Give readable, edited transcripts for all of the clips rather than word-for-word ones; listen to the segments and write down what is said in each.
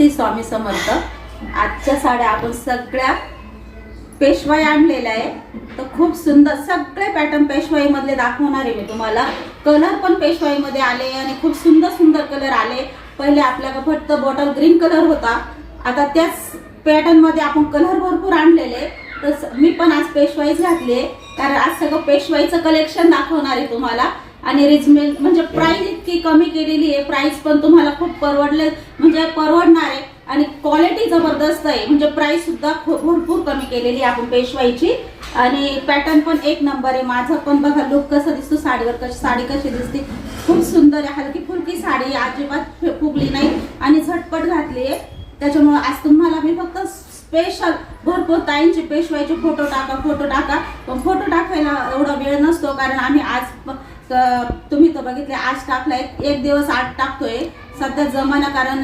श्री स्वामी समर्थ। आजच्या साड्या आपण सगळ्या पेशवाई आणलेल्या आहे, तर खूप सुंदर सगळे पॅटर्न पेशवाई मधले दाखवणार आहे मी तुम्हाला। कलर पण पेशवाई मध्ये आले आणि खूप सुंदर सुंदर कलर आले। पहिले आपल्याकडे फक्त बॉटल ग्रीन कलर होता, आता त्याच पॅटर्न मध्ये आपण कलर भरपूर आणलेले। तर मी पण आज पेशवाईच घातली, कारण आज सगळं पेशवाईचं कलेक्शन दाखवणार आहे तुम्हाला। आणि रिजनेबल म्हणजे प्राइस इतकी कमी केलेली आहे, प्राइस पण तुम्हाला खूप परवडणार आहे आणि क्वालिटी जबरदस्त आहे, म्हणजे प्राइस सुद्धा भरपूर कमी केलेली आहे आपण पेशवाईची। आणि पॅटर्न पण एक नंबर आहे। माझं पण बघा लुक कसा दिसतो साडीवर, साडी कशी दिसते, खूप सुंदर आहे। हलकी फुलकी साडी, अजिबात फुगली नाही आणि झटपट घातली आहे। त्याच्यामुळे आज तुम्हाला मी फक्त स्पेशल भरपूर ताईंचे पेशवाईचे फोटो टाका, पण फोटो टाकायला एवढा वेळ नसतो, कारण आम्ही आज तुम्ही तर बघितले आज टाकलाय, एक दिवस आठ टाकतोय सध्या जमाना, कारण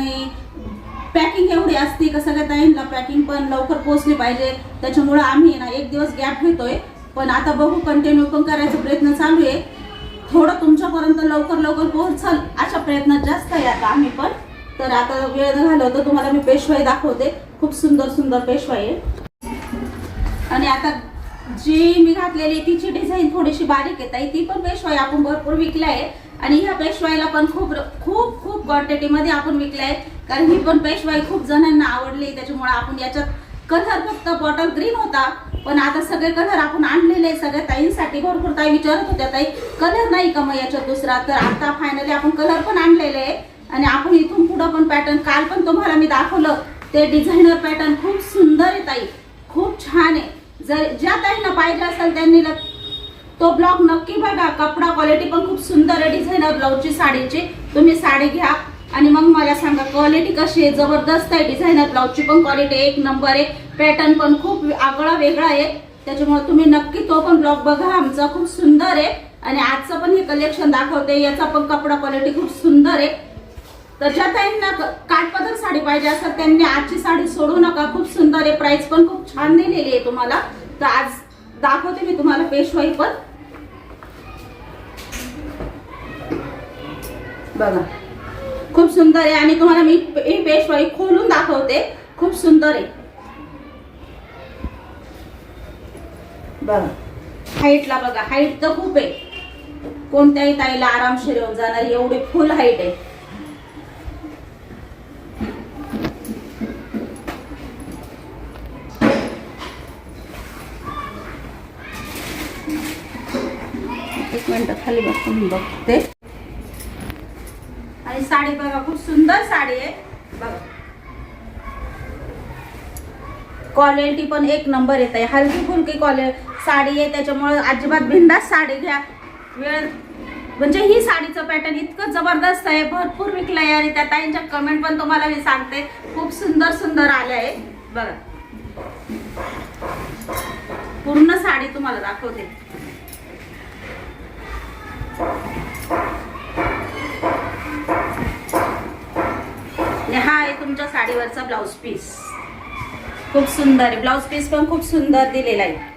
पॅकिंग एवढी असते का सगळ्या ताईंना पॅकिंग पण लवकर पोहोचली पाहिजे, त्याच्यामुळे आम्ही ना एक दिवस गॅप घेतोय। पण आता बघू, कंटिन्यू पण करायचा प्रयत्न चालू आहे, थोडं तुमच्यापर्यंत लवकर पोहोचल अशा प्रयत्नात जास्त आहे आता आम्ही पण। तर आता वेळ न घालवता तुम्हाला मी पेशवाई दाखवते, खूप सुंदर सुंदर पेशवाई आहे। आणि आता जी मी घातलेली तिची डिझाईन थोडीशी बारीक आहे, ती पण पेशवाई आपण भरपूर विकल्या आहे आणि ह्या पेशवाईला पण खूप खूप खूप क्वांटिटी मध्ये आपण विकलाय, कारण ही पण पेशवाई खूप जणांना आवडली। त्याच्यामुळे आपण याच्यात कलर फक्त बॉटल ग्रीन होता, पण आता सगळे कलर आपण आणलेले सगळ्या ताईंसाठी। भरपूर ताई विचारत होत्या, ताई कलर नाही का मग याच्यात दुसरा, तर आता फायनली आपण कलर पण आणलेले आहे। आणि आपण इथून पुढे पण पॅटर्न, काल पण तुम्हाला मी दाखवलं ते डिझायनर पॅटर्न, खूप सुंदर आहे ताई, खूप छान आहे। जर ज्या ताईंना पाहिजे असेल त्यांनी तो ब्लॉग नक्की बघा। कपडा क्वालिटी पण खूप सुंदर आहे डिझायनर ब्लाउजची साडीची। तुम्ही साडी घ्या आणि मग मला सांगा क्वालिटी कशी आहे, जबरदस्त आहे। डिझायनर ब्लाउजची पण क्वालिटी एक नंबर आहे, पॅटर्न पण खूप आगळा वेगळा आहे, त्याच्यामुळे तुम्ही नक्की तो पण ब्लॉग बघा आमचा, खूप सुंदर आहे। आणि आजचं पण हे कलेक्शन दाखवते, याचा पण कपडा क्वालिटी खूप सुंदर आहे। तर ज्या ताईंना काठपदर साडी पाहिजे असेल त्यांनी आजची साडी सोडू नका, खूप सुंदर आहे, प्राइस पण खूप छान दिलेली आहे तुम्हाला। तर आज दाखवते मी तुम्हाला पेशवाई पण, बघा खूप सुंदर आहे। आणि तुम्हाला मी ही पेशवाई खोलून दाखवते, खूप सुंदर आहे बघा। हाईटला बघा, हाईट तर खूप आहे, कोणत्याही ताईला आरामशीर येऊन जाणार एवढी फुल हाईट आहे। एक मिनिट खाली बसून बघते। आणि साडी बघा, खूप सुंदर साडी आहे बघा, क्वालिटी पण एक नंबर येत आहे, हलकी फुलकी साडी आहे, त्याच्यामुळे अजिबात बिंदास साडी घ्या। वेळ म्हणजे ही साडीचं पॅटर्न इतकं जबरदस्त आहे, भरपूर विकलंय आणि त्या ताईंच्या कमेंट पण तुम्हाला मी सांगते खूप सुंदर सुंदर आले आहे बघा। पूर्ण साडी तुम्हाला दाखवते, हा आहे तुमच्या साडीवरचा ब्लाउज पीस, खूप सुंदर आहे। ब्लाउज पीस पण खूप सुंदर दिलेला आहे।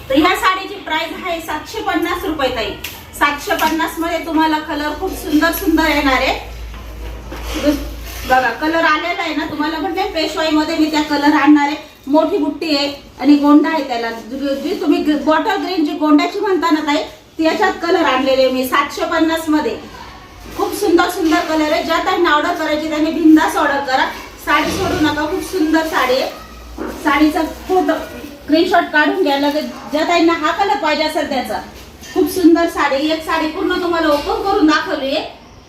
तर ह्या साडीची प्राइस आहे 750 रुपये ताई। 750 मध्ये तुम्हाला कलर खूप सुंदर सुंदर येणार आहे बघा। कलर आलेला आहे ना, तुम्हाला म्हटले पेशवाई मध्ये मी त्या कलर आणणार आहे। मोठी बुट्टी आहे आणि गोंडा आहे, त्याला जी तुम्ही बॉटल ग्रीन जी गोंड्याची म्हणता ना ताई, त्याच्यात कलर आणलेले मी 750 मध्ये। खूप सुंदर सुंदर कलर आहे, ज्या ताईंना ऑर्डर करायची त्यांनी बिंदास ऑर्डर करा, साडी सोडू नका, खूप सुंदर साडी आहे। साडीचा फोटो स्क्रीनशॉट काढून घ्या लगेच, ज्या ताईंना हा कलर पाहिजे असेल त्याचा। खूप सुंदर साडी, एक साडी पूर्ण तुम्हाला ओपन करून दाखवली आहे,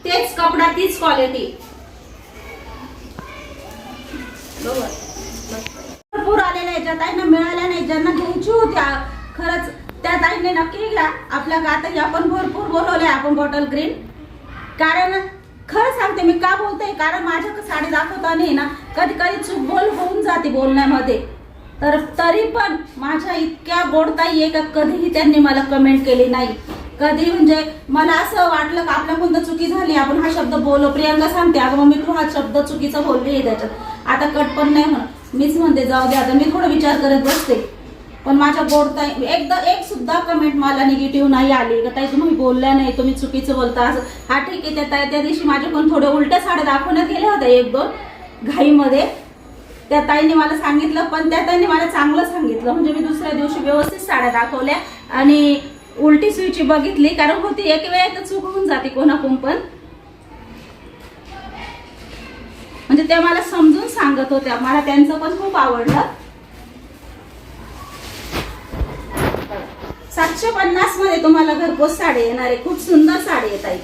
तेच कपडा तीच क्वालिटी, भरपूर आलेल्या आहे। ज्या ताईंना मिळाल्या नाही, ज्यांना घ्यायची होत्या खरंच त्या ताईंनी नक्की घ्या। आपल्या गावात आपण भरपूर बोलवले आपण बॉटल ग्रीन, कारण खरं सांगते मी का बोलते, कारण माझ्या साडी दाखवताना ना कधी कधी चूक बोल होऊन जाते बोलण्यामध्ये, तर तरी पण माझ्या इतक्या गोड ताई आहे का कधीही त्यांनी मला कमेंट केली नाही कधी। म्हणजे मला असं वाटलं का आपल्याकडून चुकी झाली, आपण हा शब्द बोललो, प्रियंका सांगते अगं मम्मी तू हा शब्द चुकीचा बोलली आहे त्याच्यात, आता कट पण नाही म्हणत, मीच म्हणते जाऊ दे, आता मी थोडा विचार करत बसते। पण माझ्या ताई एकदा एक सुद्धा कमेंट मला निगेटिव्ह नाही आली का ताई तुम्ही बोलल्या नाही, तुम्ही चुकीचं बोलता असं. हा ठीक आहे, त्या दिवशी माझ्याकडून थोड्या उलट्या साड्या दाखवण्यात गेल्या होत्या 1-2 घाईमध्ये. त्या ताईने मला सांगितलं, पण त्या ताईने मला चांगलं सांगितलं, म्हणजे मी दुसऱ्या दिवशी व्यवस्थित साड्या दाखवल्या आणि उलटी सुईची बघितली, कारण होती एक वेळ तर चूक होऊन जाते कोणाकडून पण. म्हणजे त्या मला समजून सांगत होत्या, मला त्यांचं पण खूप आवडलं. 750 मध्ये तुम्हाला घरपोच साडी येणार आहे. खूप सुंदर साडी आहे ताई.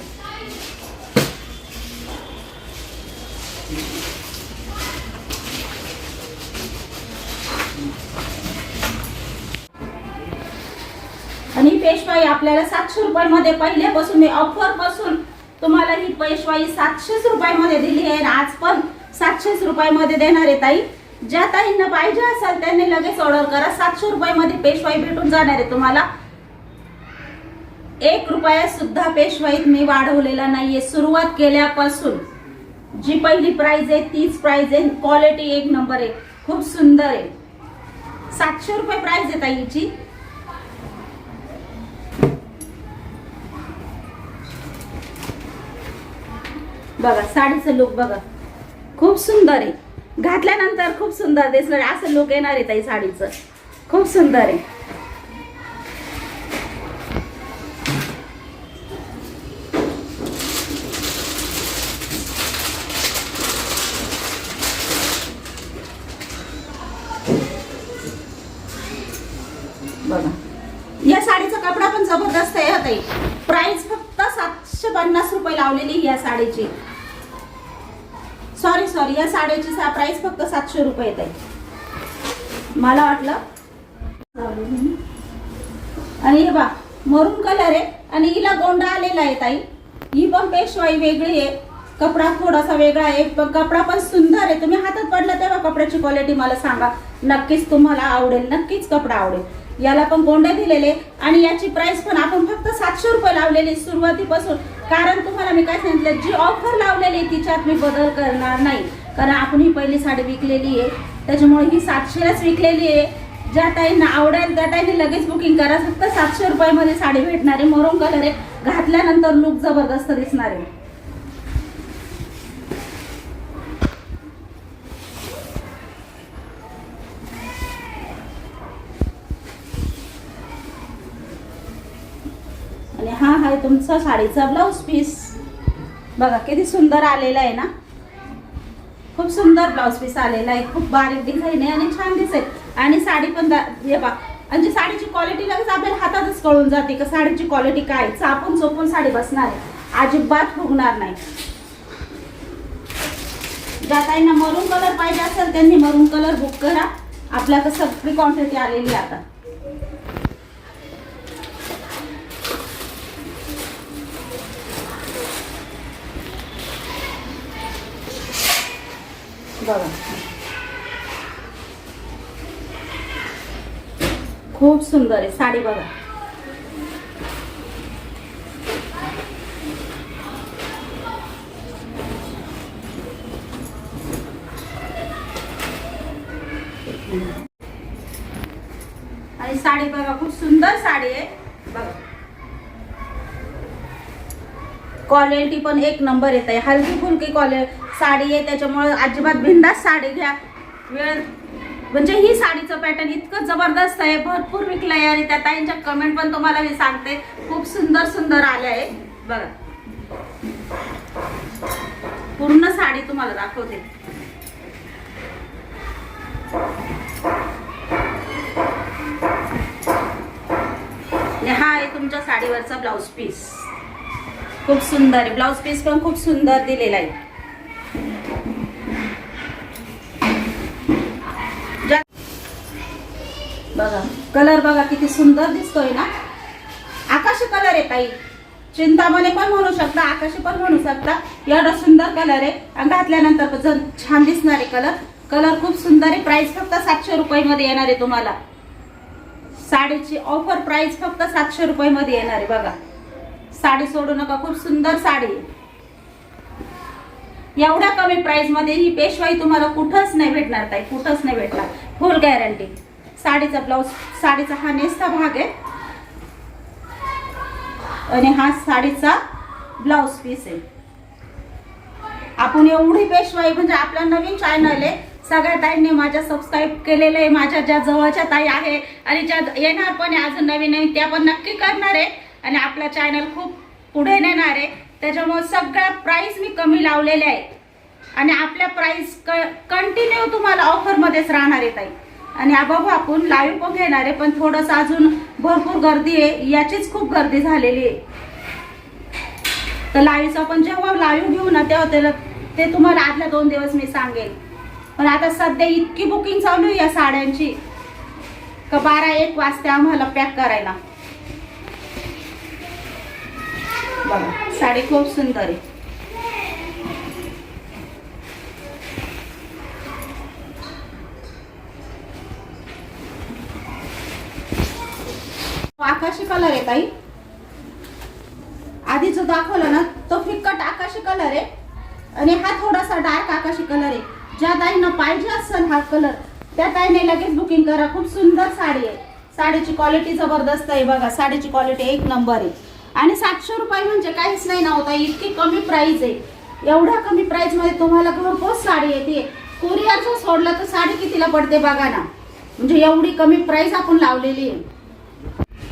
आणि ही पेशवाई आपल्याला 700 रुपयामध्ये पहिल्यापासून मी ऑफर पासून तुम्हाला ही पेशवाई 700 रुपयामध्ये दिली आहे आणि आज पण 700 रुपयामध्ये देणार आहे ताई. ज्या ताईंना पाहिजे असेल त्यांनी लगेच ऑर्डर करा. 700 रुपयामध्ये पेशवाई भेटून जाणार आहे तुम्हाला. 1 रुपया सुद्धा पेशवाईत मी वाढवलेला नाहीये. सुरुवात केल्यापासून जी पहिली प्राइस आहे तीच प्राइस आहे. क्वालिटी 1 नंबर आहे, खूप सुंदर आहे. 700 रुपये प्राइस आहे ताईची. बघा साडीचं लुक बघा, खूप सुंदर आहे. घातल्यानंतर खूप सुंदर दिसणार असं लुक येणार आहे ताई साडीचं. खूप सुंदर आहे. बघा या साडीचा कपडा पण जबरदस्त आहे ताई. प्राइस फक्त 750 रुपये लावलेली या साडीची. सॉरी या साडीची प्राइस फक्त 700 रुपये आहे. मला वाटलं. आणि हे बा मरून कलर आहे आणि हिला गोंडा आलेला आहे ताई. ही पण पेशवाई वेगळी आहे, कपडा थोडासा वेगळा आहे, पण कपडा पण सुंदर आहे. तुम्ही हातात पडला तेव्हा कपड्याची क्वालिटी मला सांगा, नक्कीच तुम्हाला आवडेल, नक्कीच कपडा आवडेल. याला पण गोंडे दिलेले आणि याची प्राइस पण आपण फक्त 700 रुपये लावलेली सुरुवातीपासून. कारण तुम्हाला मी काय सांगितलं, जी ऑफर लावलेली आहे तिच्यात मी बदल करणार नाही, कारण आपण ही पहिली साडी विकलेली आहे, त्याच्यामुळे ही 700लाच विकलेली आहे. ज्या ताईंना आवडेल त्या ताईंनी लगेच बुकिंग करा. फक्त 700 रुपयामध्ये साडी भेटणार आहे. मरून कलर आहे, घातल्यानंतर लुक जबरदस्त दिसणार आहे. आणि हा आहे तुमचा साडीचा ब्लाउज पीस. बघा किती सुंदर आलेला आहे ना, खूप सुंदर ब्लाउज पीस आलेला आहे. खूप बारीक डिझाईन आहे आणि छान दिसेल. आणि साडी पण हे बघा, आणि साडीची क्वालिटी लगेच आपल्याला हातातच कळून जाते का साडीची क्वालिटी काय. चापून चोपून साडी बसणार आहे, अजिबात फुगणार नाही. ज्या ताईंना मरून कलर पाहिजे असेल त्यांनी मरून कलर बुक करा. आपल्याकडे सगळी क्वांटिटी आलेली आता. बघा खूप सुंदर आहे साडी. बघा आणि साडी बघा खूप सुंदर साडी आहे. बघा क्वालिटी पण 1 नंबर येत आहे. हलकी फुलकी साडी आहे, त्याच्यामुळे अजिबात बिंदास साडी घ्या. वेळ म्हणजे ही साडीचं पॅटर्न इतकं जबरदस्त आहे, भरपूर विकलं आहे. आणि त्या ताईंच्या कमेंट पण तुम्हाला मी सांगते खूप सुंदर सुंदर आल्या आहे. बघा पूर्ण साडी तुम्हाला दाखवते. हा आहे तुमच्या साडीवरचा ब्लाउज पीस. खूप सुंदर आहे. ब्लाउज पीस पण खूप सुंदर दिलेला आहे. बघा कलर बघा किती सुंदर दिसतोय ना. आकाशी कलर आहे ताई. चिंतामणी पण म्हणू शकता, आकाशी पण म्हणू शकता. एवढा सुंदर कलर आहे आणि घातल्यानंतर पण छान दिसणार आहे. कलर खूप सुंदर आहे. प्राइस फक्त 700 रुपयामध्ये येणार आहे तुम्हाला. साडीची ऑफर प्राइस फक्त 700 रुपयामध्ये येणार आहे. बघा साडी सोडू नका, खूप सुंदर साडी. एवढ्या कमी प्राइस मध्ये ही पेशवाई तुम्हाला कुठंच नाही भेटणार ताई, कुठंच नाही भेटणार. फुल गॅरंटी. साडीचा ब्लाऊज, साडीचा हा नेसचा भाग आहे आणि हा साडीचा ब्लाऊज पीस आहे. आपण एवढी पेशवाई, म्हणजे आपला नवीन चॅनल आहे, सगळ्या ताईंनी माझ्या सबस्क्राईब केलेलं आहे. माझ्या ज्या जवळच्या ताई आहे आणि ज्या येणार पण आहे अजून नवीन नवीन, त्या पण नक्की करणार आहे आणि आपला चॅनल खूप पुढे नेणार आहे. त्याच्यामुळे सगळ्या प्राइस मी कमी लावलेल्या आहेत आणि आपल्या प्राइस कंटिन्यू तुम्हाला ऑफरमध्येच राहणार आहे ताई. आणि बघू आपण लाईव्ह पण घेणार आहे, पण थोडंसं अजून भरपूर गर्दी आहे, याचीच खूप गर्दी झालेली आहे. तर लाईव्हचं पण जेव्हा लाईव्ह घेऊ ना तेव्हा ते तुम्हाला आदल्या 2 दिवस मी सांगेन. पण आता सध्या इतकी बुकिंग चालू आहे या साड्यांची का 12-1 वाजता आम्हाला पॅक करायला. बघा साडी खूप सुंदर आहे. आकाशी कलर आहे ताई. आधी जो दाखवला ना तो फिक्कट आकाशी कलर आहे आणि हा थोडासा डार्क आकाशी कलर आहे. ज्या ताईंना पाहिजे असेल हा कलर त्या ताईने लगेच बुकिंग करा. खूप सुंदर साडी आहे. साडीची क्वालिटी जबरदस्त आहे. बघा साडीची क्वालिटी 1 नंबर आहे आणि 700 रुपये म्हणजे काहीच नाही नव्हता. इतकी कमी प्राइस आहे. एवढ्या कमी प्राइस मध्ये तुम्हाला घरपोच साडी येते. कुरिअरचं सोडलं तर साडी कितीला पडते बघा ना. म्हणजे एवढी कमी प्राइस आपण लावलेली आहे.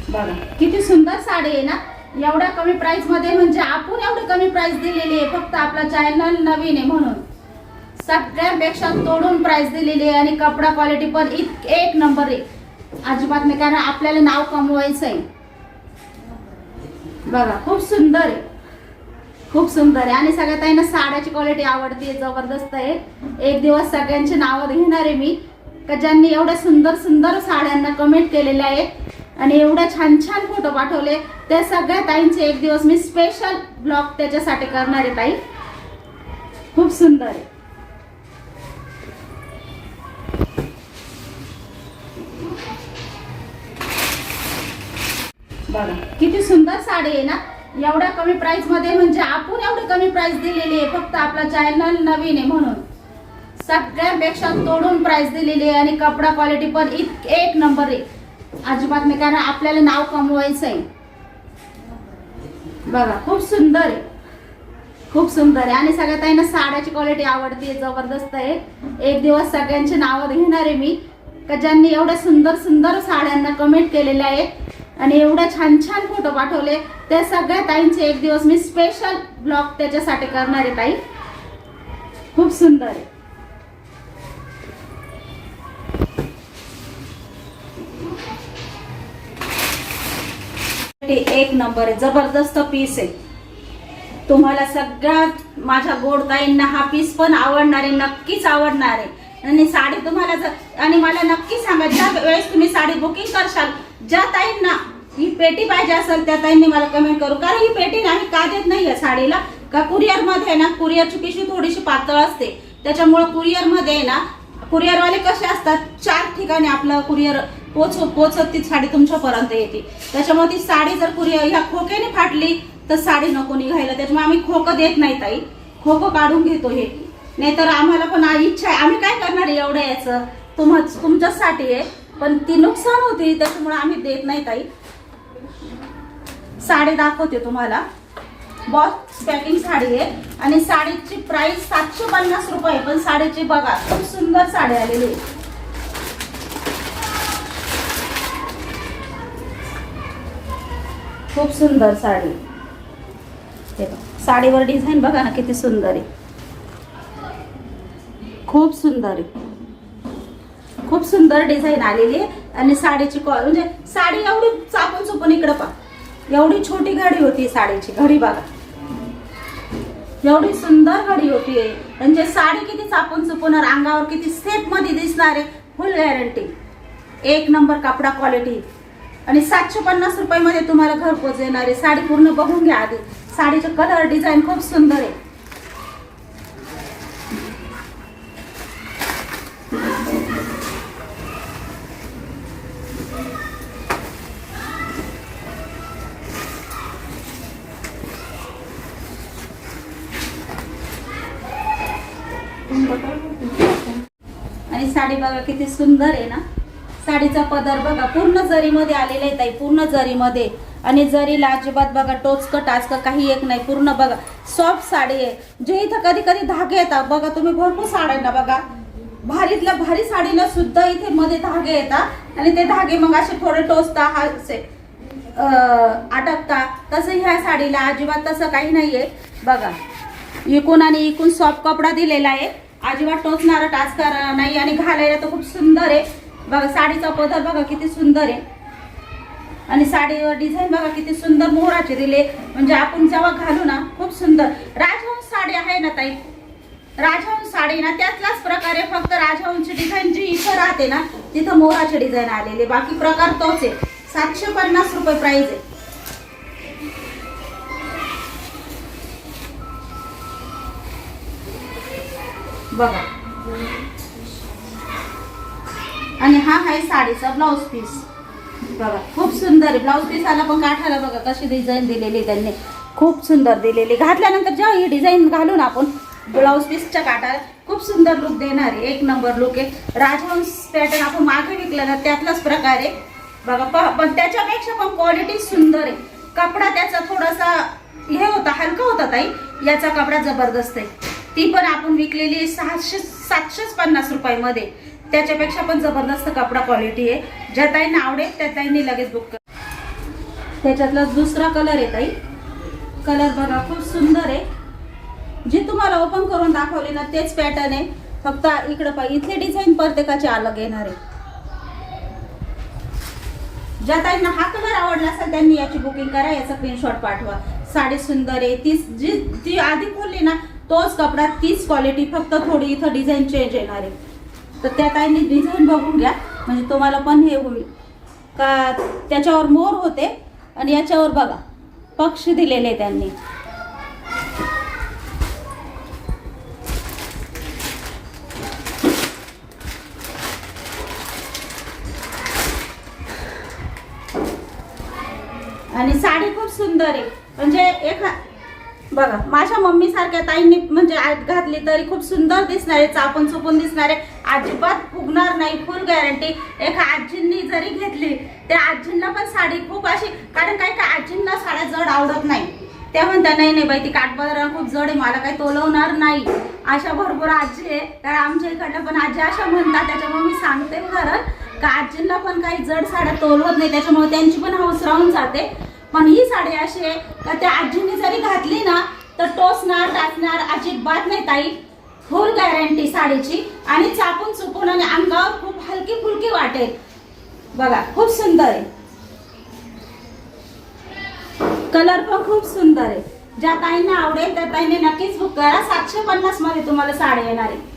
बघा किती सुंदर साडी आहे ना. एवढ्या कमी प्राइस मध्ये, म्हणजे आपण एवढी कमी प्राइस दिलेली आहे फक्त आपला चॅनल नवीन आहे म्हणून. सगळ्यांपेक्षा तोडून प्राइस दिलेली आहे आणि कपडा क्वालिटी पण 1 नंबर आहे. अजिबात नाही, कारण आपल्याला नाव कमवायचं आहे. बघा खूप सुंदर आहे, खूप सुंदर आहे आणि सगळ्या ताईंना साड्याची क्वालिटी आवडते, जबरदस्त आहे. एक दिवस सगळ्यांची नावं घेणार आहे मी का ज्यांनी एवढ्या सुंदर सुंदर साड्यांना कमेंट केलेल्या आहेत आणि एवढे छान छान फोटो पाठवले. त्या सगळ्या ताईंचे एक दिवस मी स्पेशल ब्लॉग त्याच्यासाठी करणार आहे ताई. खूप सुंदर आहे. बघा किती सुंदर साडी आहे ना. एवढ्या कमी प्राइस मध्ये, म्हणजे आपण एवढी कमी प्राइस दिलेली आहे फक्त आपला चॅनल नवीन आहे म्हणून. सगळ्यांपेक्षा तोडून प्राइस दिलेली आहे आणि कपडा क्वालिटी पण 1 नंबर आहे. अजिबात नाही, कारण आपल्याला नाव कमवायचं आहे. बघा खूप सुंदर आहे, खूप सुंदर आहे आणि सगळ्या ताईंना साड्याची क्वालिटी आवडते, जबरदस्त आहे. एक दिवस सगळ्यांची नावं घेणार आहे मी का ज्यांनी एवढ्या सुंदर सुंदर साड्यांना कमेंट केलेल्या आहेत आणि एवढे छान छान फोटो पाठवले. त्या सगळ्या ताईंचे एक दिवस मी स्पेशल ब्लॉग त्याच्यासाठी करणार आहे ताई. खूप सुंदर आहे. एक नंबर आहे, जबरदस्त पीस आहे. तुम्हाला सगळ्यात माझ्या गोड ताईंना हा पीस पण आवडणार आहे, नक्कीच आवडणार आहे. आणि साडी तुम्हाला आणि मला नक्की सांगा, ज्या वेळेस तुम्ही साडी बुकिंग करशाल, ज्या ताईंना ही पेटी पाहिजे असेल त्या ताईंनी मला कमेंट करू. कारण ही पेटी नाही का देत नाहीये साडीला का कुरिअर मध्ये ना, कुरिअरची पिशवी थोडीशी पातळ असते त्याच्यामुळे कुरिअर मध्ये ना, कुरिअरवाले कसे असतात 4 ठिकाणी आपलं कुरिअर पोचत ती साडी तुमच्यापर्यंत येते. त्याच्यामुळे ती साडी जर कुरिअर ह्या खोक्याने फाटली तर साडी नको निघायला. त्याच्यामुळे आम्ही खोकं देत नाही ताई, खोकं काढून घेतो हे. नाहीतर आम्हाला पण इच्छा आहे, आम्ही काय करणार आहे एवढं याचं, तुमच्यासाठी आहे पण ती नुकसान होती त्याच्यामुळे आम्ही देत नाही ताई. साडी दाखवते तुम्हाला. बॉक्स पॅकिंग साडी आहे आणि साडीची प्राइस 750 रुपये. पण साडीची बघा खूप सुंदर साडी आलेली आहे. खूप सुंदर साडी. हे बघा साडीवर डिझाईन बघा ना किती सुंदर आहे, खूप सुंदर आहे. खूप सुंदर डिझाईन आलेली आहे आणि साडीची म्हणजे साडी एवढी चापून चुपून इकडं पहा, एवढी छोटी घडी होती साडीची. घडी बघा एवढी सुंदर घडी होती. म्हणजे साडी किती चापून चुपून अंगावर किती सेफ मध्ये दिसणार आहे. फुल गॅरंटी, 1 नंबर कपडा क्वालिटी आणि 750 रुपये मध्ये तुम्हाला घरपोच येणार आहे. साडी पूर्ण बघून घ्या आधी. साडीचे कलर डिझाईन खूप सुंदर आहे. आणि साडी बघा किती सुंदर आहे ना. साडीचा पदर बघा पूर्ण जरीमध्ये आलेला आहे ताई, पूर्ण जरीमध्ये. आणि जरीला अजिबात बघा टोचकं टाचकं काही एक नाही, पूर्ण बघा सॉफ्ट साडी आहे. जे इथं कधी कधी धागे येतात बघा, तुम्ही भरपूर साड्यांना बघा भारीतल्या भारी साडीला सुद्धा इथे मध्ये धागे येतात आणि ते धागे मग असे थोडे टोचता असे अटकता. तसं ह्या साडीला अजिबात तसं काही नाहीये बघा. इकून आणि इकून सॉफ्ट कपडा दिलेला आहे, अजिबात टोचणारा टाचकार नाही आणि घालायला तर खूप सुंदर आहे बघा. साडीचा पदर बघा किती सुंदर आहे आणि साडीवर डिझाईन बघा किती सुंदर मोराचे दिले, म्हणजे आपण जेव्हा घालू ना खूप सुंदर. राजहंस साडी आहे ना ताई, राजहंस साडी ना त्यातलाच प्रकारे, फक्त राजहंसची डिझाईन जी इथं राहते ना तिथं मोराचे डिझाईन आलेले, बाकी प्रकार तोच आहे. 750 रुपये प्राइस आहे. बघा आणि हा आहे साडीचा ब्लाउज पीस बघा, खूप सुंदर आहे. ब्लाउज पीसाला पण काठाला बघा कशी डिझाईन दिलेली त्यांनी, खूप सुंदर दिलेली. घातल्यानंतर जेव्हा ही डिझाईन घालून आपण ब्लाउज पीसच्या काठाला खूप सुंदर लुक देणार आहे, एक नंबर लुक आहे. राजहंस पॅटर्न आपण मागे विकलं ना त्यातलाच प्रकार आहे बघा, पण त्याच्यापेक्षा पण क्वालिटी सुंदर आहे. कपडा त्याचा थोडासा हे होता, हलका होता ताई, याचा कपडा जबरदस्त आहे. ती पण आपण विकलेली 750 रुपयामध्ये, त्याच्यापेक्षा पण जबरदस्त कपडा क्वालिटी आहे. ज्या ताईंना आवडेल त्या ताईंनी लगेच बुक कर. त्याच्यातला दुसरा कलर आहे ताई, कलर बघा खूप सुंदर आहे. जे तुम्हाला ओपन करून दाखवले ना तेच पॅटर्न आहे, फक्त इकडे पाहिजे इथले डिझाईन प्रत्येकाचे अलग येणार आहे. ज्या ताईंना हा कलर आवडला असेल त्यांनी याची बुकिंग करा, याचा स्क्रीनशॉट पाठवा. साडी सुंदर आहे, ती आधी खोलली ना तोच कपडा, तीच क्वालिटी, फक्त थोडी इथं डिझाईन चेंज येणार आहे. तर त्या ताईंनी डिझाईन बघून घ्या, म्हणजे तुम्हाला पण हे होईल का. त्याच्यावर मोर होते आणि याच्यावर बघा पक्षी दिलेले त्यांनी. आणि साडी खूप सुंदर आहे, म्हणजे बघा माझ्या मम्मी सारख्या ताईंनी म्हणजे घातली तरी खूप सुंदर दिसणार आहे, चापून चुपून दिसणार आहे, अजिबात फुगणार नाही, फुल गॅरंटी. एका आजींनी जरी घेतली त्या आजींना पण साडी खूप अशी, कारण काही काय आजींना साड्या जड आवडत नाही, त्या म्हणता नाही नाही बाई ती काठपदर खूप जड आहे, मला काही तोलवणार नाही. अशा भरपूर आजी आहे, कारण आमच्या इकडल्या पण आजी अशा म्हणतात. त्याच्यामुळे मी सांगते उदाहरण का आजींना पण काही जड साड्या तोलवत नाही, त्याच्यामुळे त्यांची पण हौस राहून जाते. पण ही साडी अशी आहे का त्या आजींनी जरी घातली ना तर टोचणार टाचणार अजिबात नाही ताई, फुल गॅरंटी साडीची. आणि चापून चुपून आणि अंगावर खूप हलकी फुलकी वाटेल बघा, खूप सुंदर आहे. कलर पण खूप सुंदर आहे. ज्या ताईंना आवडेल त्या ताईंनी नक्कीच बुक करा. 750 मध्ये तुम्हाला साडी येणार आहे.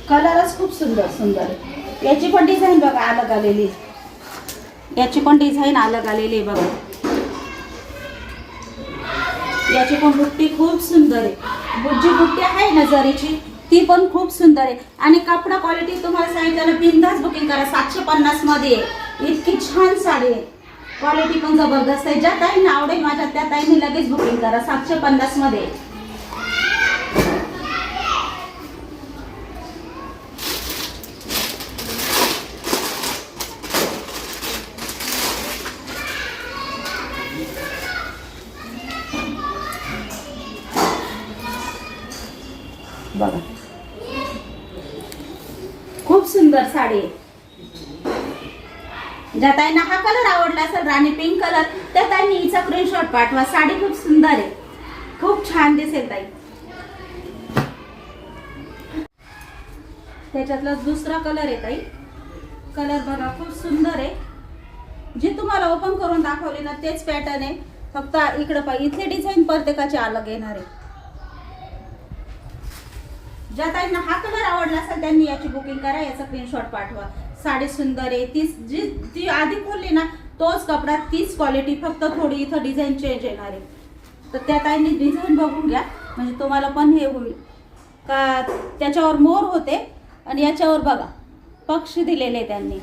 कलरच खूप सुंदर सुंदर आहे. याची पण डिझाईन बघा अलग आलेली, याची पण डिझाईन अलग आलेली बघा. याची पण बुट्टी खूप सुंदर आहे, जी बुट्टी आहे ना जरीची ती पण खूप सुंदर आहे. आणि कपडा क्वालिटी तुम्हाला सांगितलं, बिंदास बुकिंग करा. 750 मध्ये इतकी छान साडी आहे, क्वालिटी पण जबरदस्त आहे. ज्या ताईंना आवडेल माझ्या त्या ताईंनी लगेच बुकिंग करा. 750 मध्ये बघा, खूप सुंदर साडी आहे. ज्या ताईंना हा कलर आवडला असेल राणी पिंक कलर, त्या ताईंनी हिचा स्क्रीनशॉट पाठवा. साडी खूप सुंदर आहे, खूप छान दिसेल ताई. त्याच्यातला दुसरा कलर आहे ताई, कलर बघा खूप सुंदर आहे. जे तुम्हाला ओपन करून दाखवले ना तेच पॅटर्न आहे, फक्त इकडे पाहिजे इथले डिझाईन प्रत्येकाचे अलग येणार आहे. ज्या ताईंना हा कलर आवडला असेल त्यांनी याची बुकिंग करा, याचा स्क्रीनशॉट पाठवा. साडी सुंदर आहे, ती आधी खोलली ना तोच कपडा, तीच क्वालिटी, फक्त थोडी इथं डिझाईन चेंज येणार आहे. तर त्या ताईंनी डिझाईन बघून घ्या, म्हणजे तुम्हाला पण हे होईल का. त्याच्यावर मोर होते आणि याच्यावर बघा पक्षी दिलेले त्यांनी.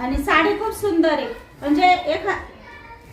आणि साडी खूप सुंदर आहे. म्हणजे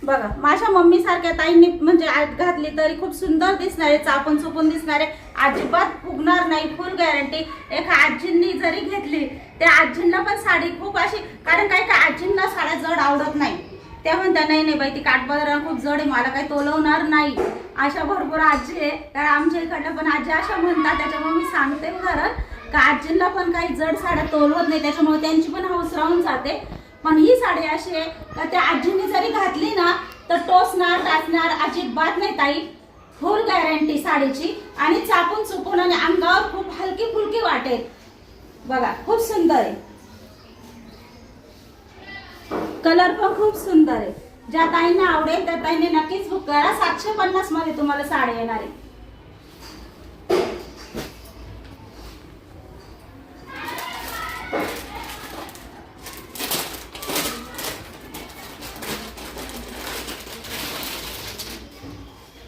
बघा माझ्या मम्मी सारख्या ताईंनी म्हणजे आत घातली तरी खूप सुंदर दिसणार आहे, चापून चुपून दिसणार आहे, अजिबात फुगणार नाही, फुल गॅरंटी. एका आजींनी जरी घेतली त्या आजींना पण साडी खूप अशी, कारण काही काय आजींना साड्या जड आवडत नाही, त्या म्हणतात नाही नाही बाई ती काठपदर खूप जड आहे, मला काही तोलवणार नाही. अशा भरपूर आजी आहे, कारण आमच्या इकडल्या पण आजी अशा म्हणतात. त्याच्यामुळे मी सांगते खरं का आजींना पण काही जड साड्या तोलवत नाही, त्याच्यामुळे त्यांची पण हौस राहून जाते. पण ही साडी अशी आहे का त्या आजींनी जरी घातली ना तर टोचणार टाचणार अजिबात नाही ताई, फुल गॅरंटी साडीची. आणि चापून चुपून आणि अंगावर खूप हलकी फुलकी वाटेल. बघा खूप सुंदर आहे, कलर पण खूप सुंदर आहे. ज्या ताईंना आवडेल त्या ताईंनी नक्कीच बुक करा. 750 मध्ये तुम्हाला साडी येणार आहे.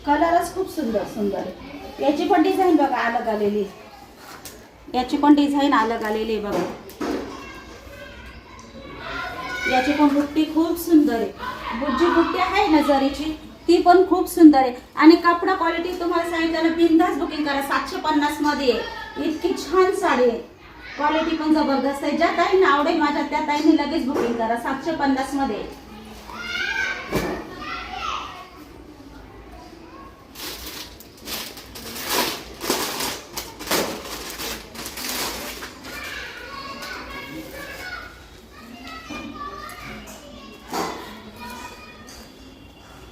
कलरच खूप सुंदर सुंदर आहे. याची पण डिझाईन बघा अलग आलेली, याची पण डिझाईन अलग आलेली आहे बघा. याची पण बुट्टी खूप सुंदर आहे, बुज्जी बुट्टी आहे ना जरीची ती पण खूप सुंदर आहे. आणि कपडा क्वालिटी तुम्हाला सांगितलं बिंदास बुकिंग करा. 750 मध्ये इतकी छान साडी आहे, क्वालिटी पण जबरदस्त आहे. ज्या ताईंना आवडेल माझ्या त्या ताईंनी लगेच बुकिंग करा. 750 मध्ये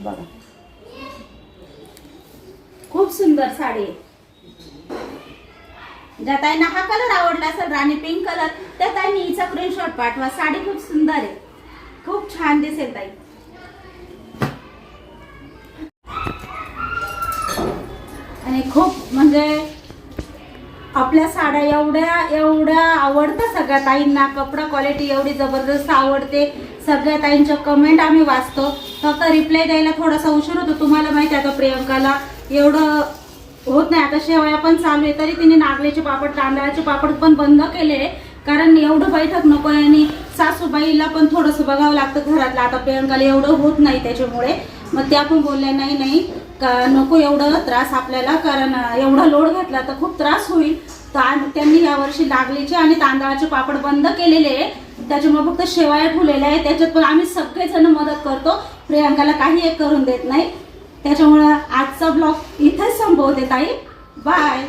बघा खूप सुंदर साडी आहे. ज्या ताईंना हा कलर आवडला असेल राणी पिंक कलर त्या ताईंनी हिचा स्क्रीनशॉट पाठवा. साडी खूप सुंदर आहे, खूप छान दिसेल ताई. आणि खूप म्हणजे आपल्या साड्या एवढ्या आवडतात सगळ्या ताईंना, कपडा क्वालिटी एवढी जबरदस्त आवडते. सगळ्या ताईंच्या कमेंट आम्ही वाचतो, फक्त रिप्लाय द्यायला थोडासा उशीर होतो. तुम्हाला माहिती आहे आता प्रियंकाला एवढं होत नाही. आता शेवया पण चालू आहे तरी तिने नागलीचे पापड तांदळाचे पापड पण बंद केले, कारण एवढं बैठक नको आहे आणि सासूबाईला पण थोडंसं बघावं लागतं घरातलं. आता प्रियंकाला एवढं होत नाही त्याच्यामुळे मग त्या पण बोलल्या नाही का नको एवढं त्रास आपल्याला, कारण एवढा लोड घातला तर खूप त्रास होईल. तर त्यांनी यावर्षी नागलीचे आणि तांदळाचे पापड बंद केलेले आहे, त्याच्यामुळे फक्त शेवया ठेवलेल्या आहे. त्याच्यात पण आम्ही सगळेजण मदत करतो, प्रियंकाला काही एक करून देत नाही. त्याच्यामुळं आजचा ब्लॉग इथेच संपवते ताई. बाय.